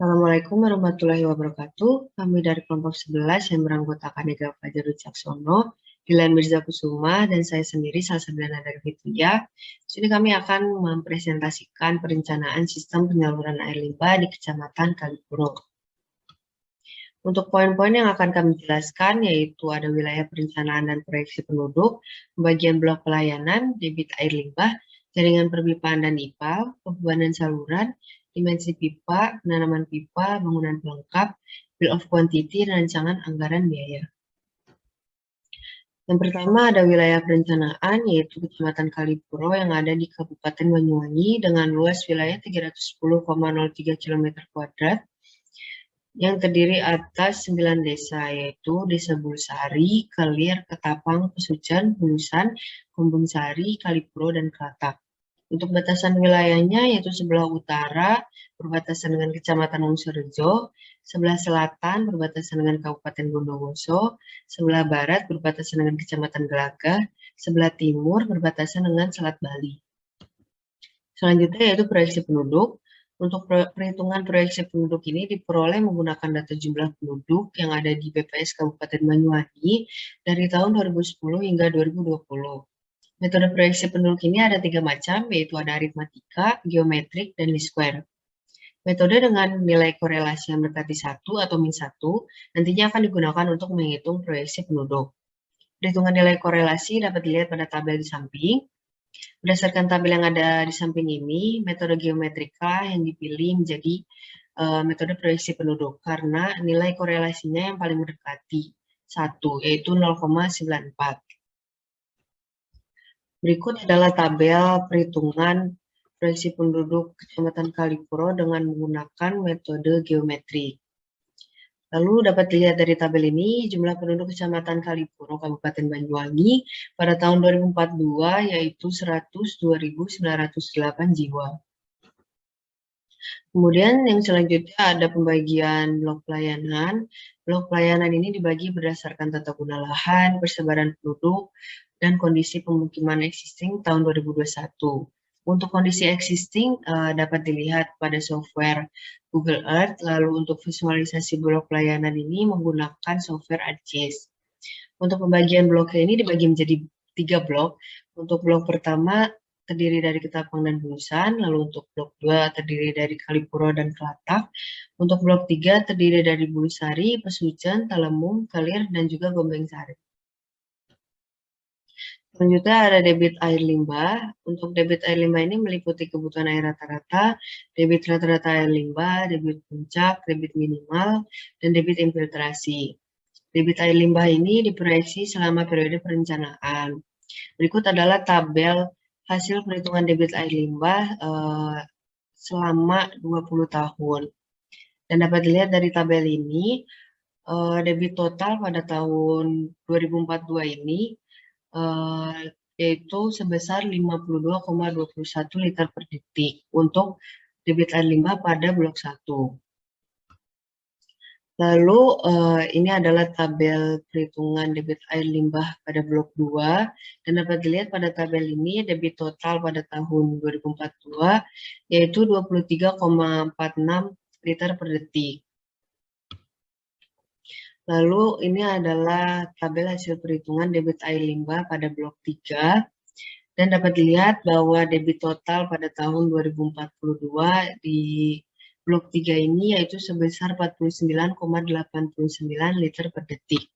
Assalamualaikum warahmatullahi wabarakatuh. Kami dari kelompok 11 yang beranggotakan Ega Fajar Wicaksono, Dilan Mirza Kusuma, dan saya sendiri Salsabilan dari Fitria. Di sini kami akan mempresentasikan perencanaan sistem penyaluran air limbah di Kecamatan Kalipuro. Untuk poin-poin yang akan kami jelaskan yaitu ada wilayah perencanaan dan proyeksi penduduk, pembagian blok pelayanan, debit air limbah, jaringan perpipaan dan IPAL, pembebanan saluran, dimensi pipa, penanaman pipa, bangunan pelengkap, bill of quantity, dan rancangan anggaran biaya. Yang pertama ada wilayah perencanaan yaitu Kecamatan Kalipuro yang ada di Kabupaten Banyuwangi dengan luas wilayah 310,03 km², yang terdiri atas 9 desa, yaitu Desa Bulusari, Kelir, Ketapang, Pesujan, Bulusan, Kumbung Sari, Kalipuro, dan Kelatak. Untuk batasan wilayahnya yaitu sebelah utara berbatasan dengan Kecamatan Wongsorejo, sebelah selatan berbatasan dengan Kabupaten Bondowoso, sebelah barat berbatasan dengan Kecamatan Gelagah, sebelah timur berbatasan dengan Selat Bali. Selanjutnya yaitu proyeksi penduduk. Untuk perhitungan proyeksi penduduk ini diperoleh menggunakan data jumlah penduduk yang ada di BPS Kabupaten Banyuwangi dari tahun 2010 hingga 2020. Metode proyeksi penduduk ini ada 3 macam, yaitu ada aritmatika, geometrik, dan least square. Metode dengan nilai korelasi yang mendekati 1 atau min 1 nantinya akan digunakan untuk menghitung proyeksi penduduk. Perhitungan nilai korelasi dapat dilihat pada tabel di samping. Berdasarkan tabel yang ada di samping ini, metode geometrika yang dipilih menjadi metode proyeksi penduduk karena nilai korelasinya yang paling mendekati 1, yaitu 0,94. Berikut adalah tabel perhitungan proyeksi penduduk Kecamatan Kalipuro dengan menggunakan metode geometrik. Lalu dapat dilihat dari tabel ini, jumlah penduduk Kecamatan Kalipuro, Kabupaten Banyuwangi pada tahun 2042 yaitu 102.908 jiwa. Kemudian yang selanjutnya ada pembagian blok pelayanan. Blok pelayanan ini dibagi berdasarkan tata guna lahan, persebaran penduduk, dan kondisi pemukiman existing tahun 2021. Untuk kondisi existing dapat dilihat pada software Google Earth, lalu untuk visualisasi blok pelayanan ini menggunakan software ArcGIS. Untuk pembagian bloknya ini dibagi menjadi 3 blok. Untuk blok pertama terdiri dari Ketapang dan Bulusan, lalu untuk blok 2 terdiri dari Kalipuro dan Kelatak, untuk blok 3 terdiri dari Bulusari, Pesujan, Talemung, Kelir, dan juga Gombeng Sari. Selanjutnya ada debit air limbah. Untuk debit air limbah ini meliputi kebutuhan air rata-rata, debit rata-rata air limbah, debit puncak, debit minimal, dan debit infiltrasi. Debit air limbah ini diproyeksi selama periode perencanaan. Berikut adalah tabel hasil perhitungan debit air limbah selama 20 tahun. Dan dapat dilihat dari tabel ini, debit total pada tahun 2042 ini yaitu sebesar 52,21 liter per detik untuk debit air limbah pada blok 1. Lalu ini adalah tabel perhitungan debit air limbah pada blok 2 dan dapat dilihat pada tabel ini debit total pada tahun 2042 yaitu 23,46 liter per detik. Lalu ini adalah tabel hasil perhitungan debit air limbah pada blok 3 dan dapat dilihat bahwa debit total pada tahun 2042 di blok 3 ini yaitu sebesar 49,89 liter per detik.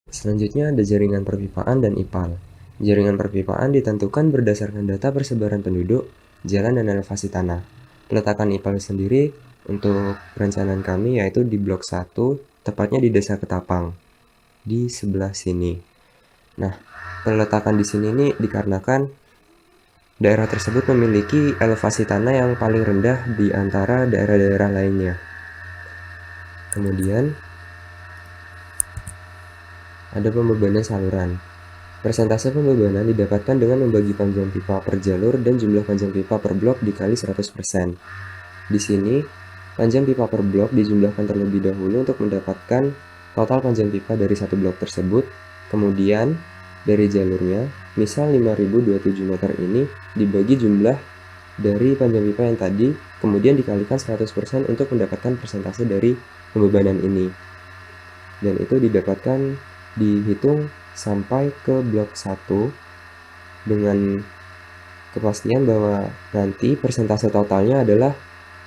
Selanjutnya ada jaringan perpipaan dan IPAL. Jaringan perpipaan ditentukan berdasarkan data persebaran penduduk, jalan dan elevasi tanah. Peletakan IPAL sendiri untuk perencanaan kami yaitu di blok 1, tepatnya di Desa Ketapang, di sebelah sini. Nah, peletakan di sini ini dikarenakan daerah tersebut memiliki elevasi tanah yang paling rendah di antara daerah-daerah lainnya. Kemudian ada pembebanan saluran. Persentase pembebanan didapatkan dengan membagi panjang pipa per jalur dan jumlah panjang pipa per blok dikali 100%. Di sini, panjang pipa per blok dijumlahkan terlebih dahulu untuk mendapatkan total panjang pipa dari satu blok tersebut. Kemudian, dari jalurnya, misal 5027 meter ini dibagi jumlah dari panjang pipa yang tadi, kemudian dikalikan 100% untuk mendapatkan persentase dari pembebanan ini. Dan itu didapatkan, dihitung sampai ke blok 1 dengan kepastian bahwa nanti persentase totalnya adalah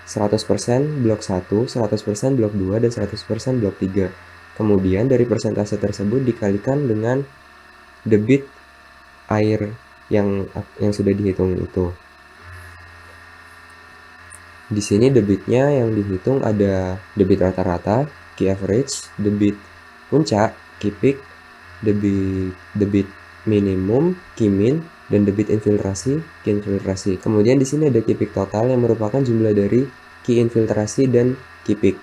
100% blok 1, 100% blok 2, dan 100% blok 3. Kemudian dari persentase tersebut dikalikan dengan debit air yang sudah dihitung itu. Di sini debitnya yang dihitung ada debit rata-rata, key average, debit puncak, key peak, debit minimum, key min, dan debit infiltrasi, key infiltrasi. Kemudian di sini ada key peak total yang merupakan jumlah dari key infiltrasi dan key peak.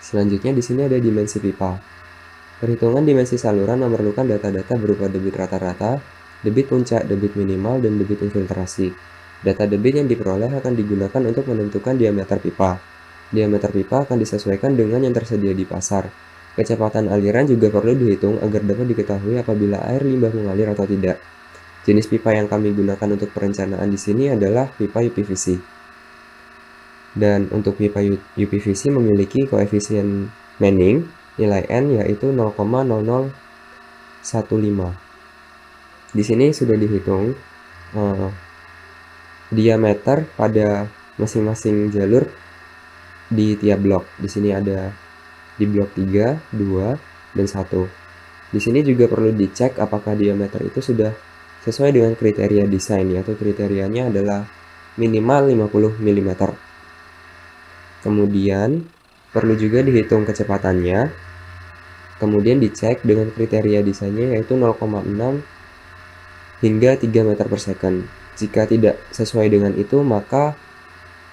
Selanjutnya di sini ada dimensi pipa. Perhitungan dimensi saluran memerlukan data-data berupa debit rata-rata, debit puncak, debit minimal, dan debit infiltrasi. Data debit yang diperoleh akan digunakan untuk menentukan diameter pipa. Diameter pipa akan disesuaikan dengan yang tersedia di pasar. Kecepatan aliran juga perlu dihitung agar dapat diketahui apabila air limbah mengalir atau tidak. Jenis pipa yang kami gunakan untuk perencanaan di sini adalah pipa UPVC. Dan untuk pipa UPVC memiliki koefisien Manning, nilai N yaitu 0,0015. Di sini sudah dihitung diameter pada masing-masing jalur di tiap blok. Di sini ada di blok 3, 2, dan 1. Di sini juga perlu dicek apakah diameter itu sudah sesuai dengan kriteria desain, yaitu kriterianya adalah minimal 50 mm. Kemudian perlu juga dihitung kecepatannya. Kemudian dicek dengan kriteria desainnya yaitu 0,6 hingga 3 meter per second. Jika tidak sesuai dengan itu, maka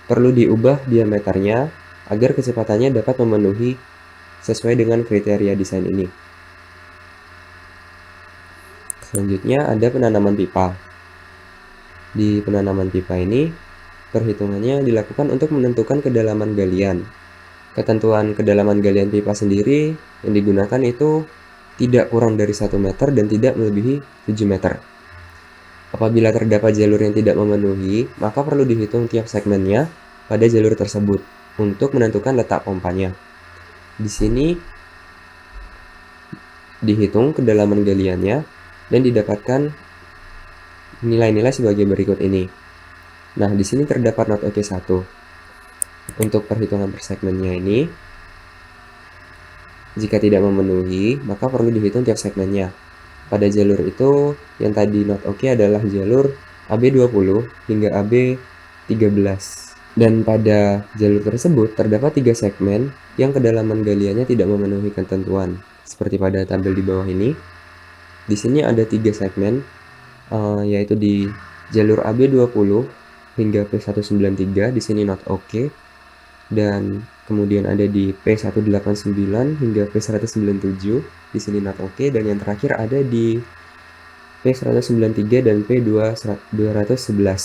perlu diubah diameternya agar kecepatannya dapat memenuhi sesuai dengan kriteria desain ini. Selanjutnya ada penanaman pipa. Di penanaman pipa ini, perhitungannya dilakukan untuk menentukan kedalaman galian. Ketentuan kedalaman galian pipa sendiri yang digunakan itu tidak kurang dari 1 meter dan tidak melebihi 7 meter. Apabila terdapat jalur yang tidak memenuhi, maka perlu dihitung tiap segmennya pada jalur tersebut untuk menentukan letak pompanya. Di sini dihitung kedalaman galiannya dan didapatkan nilai-nilai sebagai berikut ini. Nah, di sini terdapat not OK 1. Untuk perhitungan per segmennya ini, jika tidak memenuhi, maka perlu dihitung tiap segmennya. Pada jalur itu, yang tadi not OK adalah jalur AB20 hingga AB13. Dan pada jalur tersebut terdapat 3 segmen yang kedalaman galiannya tidak memenuhi ketentuan. Seperti pada tabel di bawah ini. Di sini ada 3 segmen, yaitu di jalur AB20 hingga P193, di sini not OK. Dan kemudian ada di P189 hingga P197, di sini not OK, dan yang terakhir ada di P193 dan P211.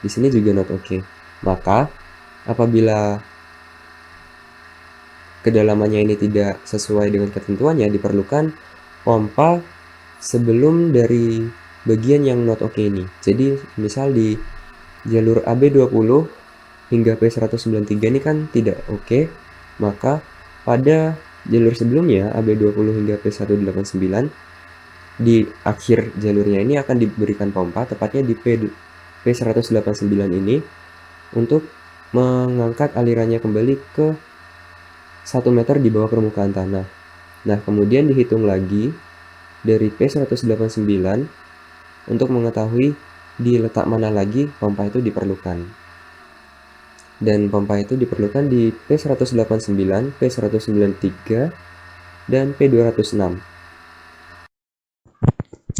Di sini juga not OK. Maka apabila kedalamannya ini tidak sesuai dengan ketentuannya, diperlukan pompa sebelum dari bagian yang not OK ini. Jadi misal di jalur AB20 hingga P193 ini kan tidak oke, maka pada jalur sebelumnya AB20 hingga P189 di akhir jalurnya ini akan diberikan pompa tepatnya di P189 ini untuk mengangkat alirannya kembali ke 1 meter di bawah permukaan tanah. Nah, kemudian dihitung lagi dari P189 untuk mengetahui di letak mana lagi pompa itu diperlukan. Dan pompa itu diperlukan di P189, P193, dan P206.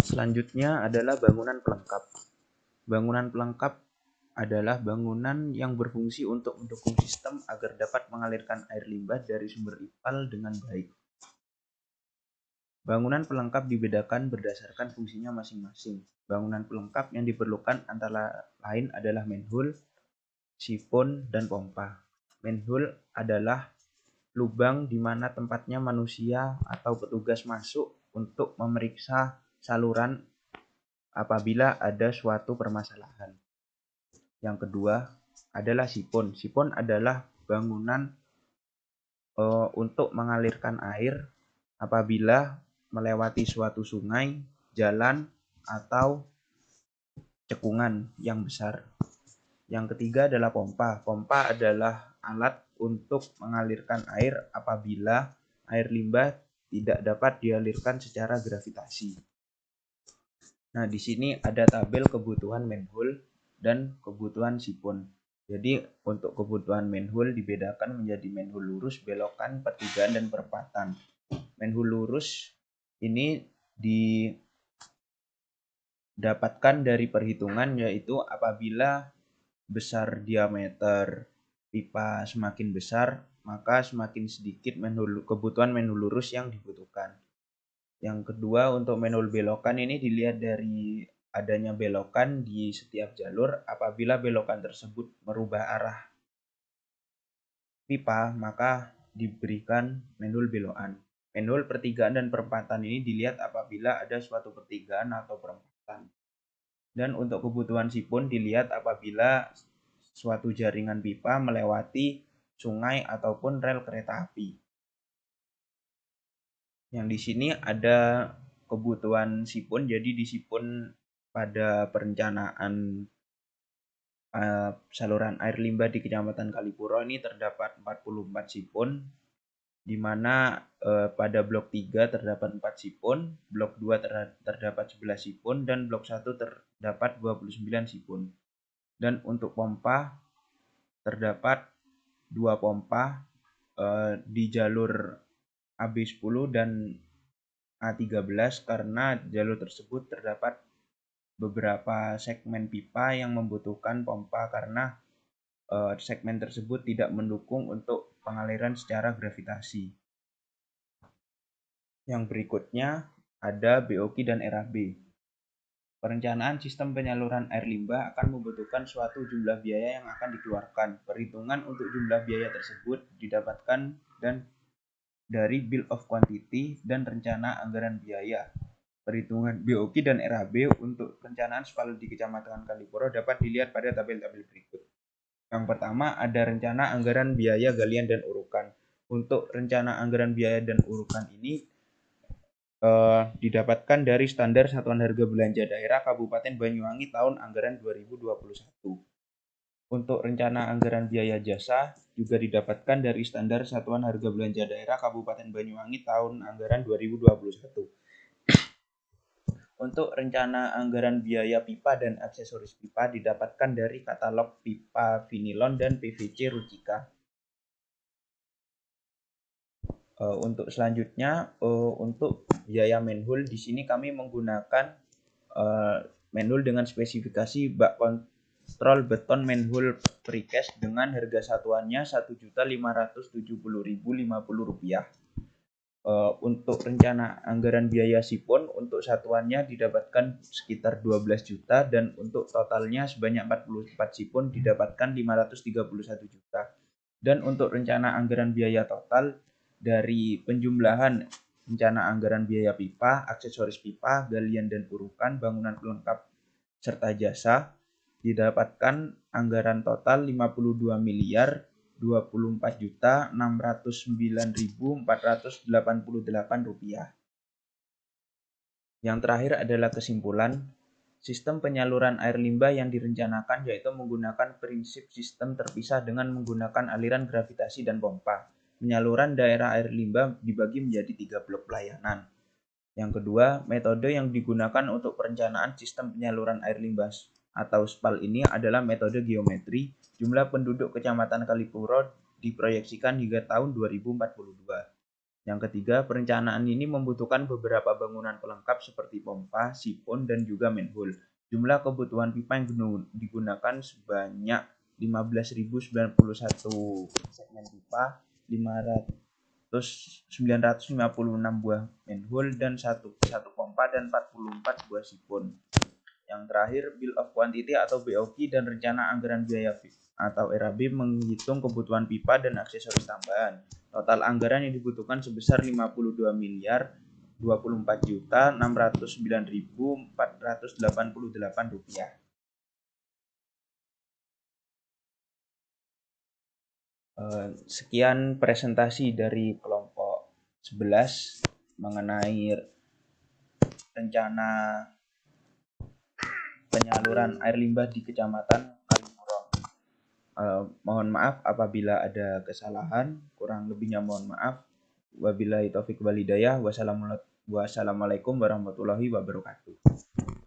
Selanjutnya adalah bangunan pelengkap. Bangunan pelengkap adalah bangunan yang berfungsi untuk mendukung sistem agar dapat mengalirkan air limbah dari sumber IPAL dengan baik. Bangunan pelengkap dibedakan berdasarkan fungsinya masing-masing. Bangunan pelengkap yang diperlukan antara lain adalah manhole, sifon, dan pompa. Manhole adalah lubang di mana tempatnya manusia atau petugas masuk untuk memeriksa saluran apabila ada suatu permasalahan. Yang kedua adalah sipon. Sipon adalah bangunan untuk mengalirkan air apabila melewati suatu sungai, jalan, atau cekungan yang besar. Yang ketiga adalah pompa. Pompa adalah alat untuk mengalirkan air apabila air limbah tidak dapat dialirkan secara gravitasi. Nah, di sini ada tabel kebutuhan manhole dan kebutuhan sipon. Jadi, untuk kebutuhan manhole dibedakan menjadi manhole lurus, belokan, pertigaan, dan perempatan. Manhole lurus ini didapatkan dari perhitungan, yaitu apabila besar diameter pipa semakin besar, maka semakin sedikit kebutuhan manhole lurus yang dibutuhkan. Yang kedua, untuk manhole belokan ini dilihat dari adanya belokan di setiap jalur. Apabila belokan tersebut merubah arah pipa, maka diberikan manhole belokan. Manhole pertigaan dan perempatan ini dilihat apabila ada suatu pertigaan atau perempatan. Dan untuk kebutuhan sipon dilihat apabila suatu jaringan pipa melewati sungai ataupun rel kereta api. Yang di sini ada kebutuhan sipon, jadi di sipon pada perencanaan saluran air limbah di Kecamatan Kalipuro ini terdapat 44 sipon, di mana pada blok 3 terdapat 4 sipon, blok 2 terdapat 11 sipon, dan blok 1 terdapat 29 sipon. Dan untuk pompa terdapat 2 pompa di jalur AB10 dan A13 karena jalur tersebut terdapat beberapa segmen pipa yang membutuhkan pompa karena segmen tersebut tidak mendukung untuk pengaliran secara gravitasi. Yang berikutnya ada BOQ dan RAB. Perencanaan sistem penyaluran air limbah akan membutuhkan suatu jumlah biaya yang akan dikeluarkan. Perhitungan untuk jumlah biaya tersebut didapatkan dari Bill of Quantity dan rencana anggaran biaya. Perhitungan BOQ dan RAB untuk perencanaan SPAL di Kecamatan Kalipuro dapat dilihat pada tabel-tabel berikut. Yang pertama ada rencana anggaran biaya galian dan urukan. Untuk rencana anggaran biaya dan urukan ini didapatkan dari standar satuan harga belanja daerah Kabupaten Banyuwangi tahun anggaran 2021. Untuk rencana anggaran biaya jasa juga didapatkan dari standar satuan harga belanja daerah Kabupaten Banyuwangi tahun anggaran 2021. Untuk rencana anggaran biaya pipa dan aksesoris pipa didapatkan dari katalog pipa vinilon dan PVC Rucika. Untuk selanjutnya, untuk biaya manhole di sini kami menggunakan manhole dengan spesifikasi bak kontrol beton manhole precast dengan harga satuannya Rp1.570.050. Untuk rencana anggaran biaya sipon untuk satuannya didapatkan sekitar 12 juta dan untuk totalnya sebanyak 44 sipon didapatkan 531 juta. Dan untuk rencana anggaran biaya total dari penjumlahan rencana anggaran biaya pipa, aksesoris pipa, galian dan urukan, bangunan pelengkap serta jasa didapatkan anggaran total Rp52.609.488. Yang terakhir adalah kesimpulan. Sistem penyaluran air limbah yang direncanakan yaitu menggunakan prinsip sistem terpisah dengan menggunakan aliran gravitasi dan pompa. Penyaluran daerah air limbah dibagi menjadi 3 blok pelayanan. Yang kedua, metode yang digunakan untuk perencanaan sistem penyaluran air limbah atau SPAL ini adalah metode geometri. Jumlah penduduk Kecamatan Kalipuro diproyeksikan hingga tahun 2042. Yang ketiga, perencanaan ini membutuhkan beberapa bangunan pelengkap seperti pompa, sipon, dan juga manhole. Jumlah kebutuhan pipa yang digunakan sebanyak 15.091 segmen pipa, 956 buah manhole, dan satu pompa, dan 44 buah sipon. Yang terakhir, Bill of Quantity atau BOQ dan rencana anggaran biaya atau RAB menghitung kebutuhan pipa dan aksesoris tambahan. Total anggaran yang dibutuhkan sebesar 52 miliar Rp24.609.488. Sekian presentasi dari kelompok 11 mengenai rencana penyaluran air limbah di Kecamatan Kalipuro. Mohon maaf apabila ada kesalahan, kurang lebihnya mohon maaf. Wabillahi taufiq wal hidayah. Wassalamualaikum warahmatullahi wabarakatuh.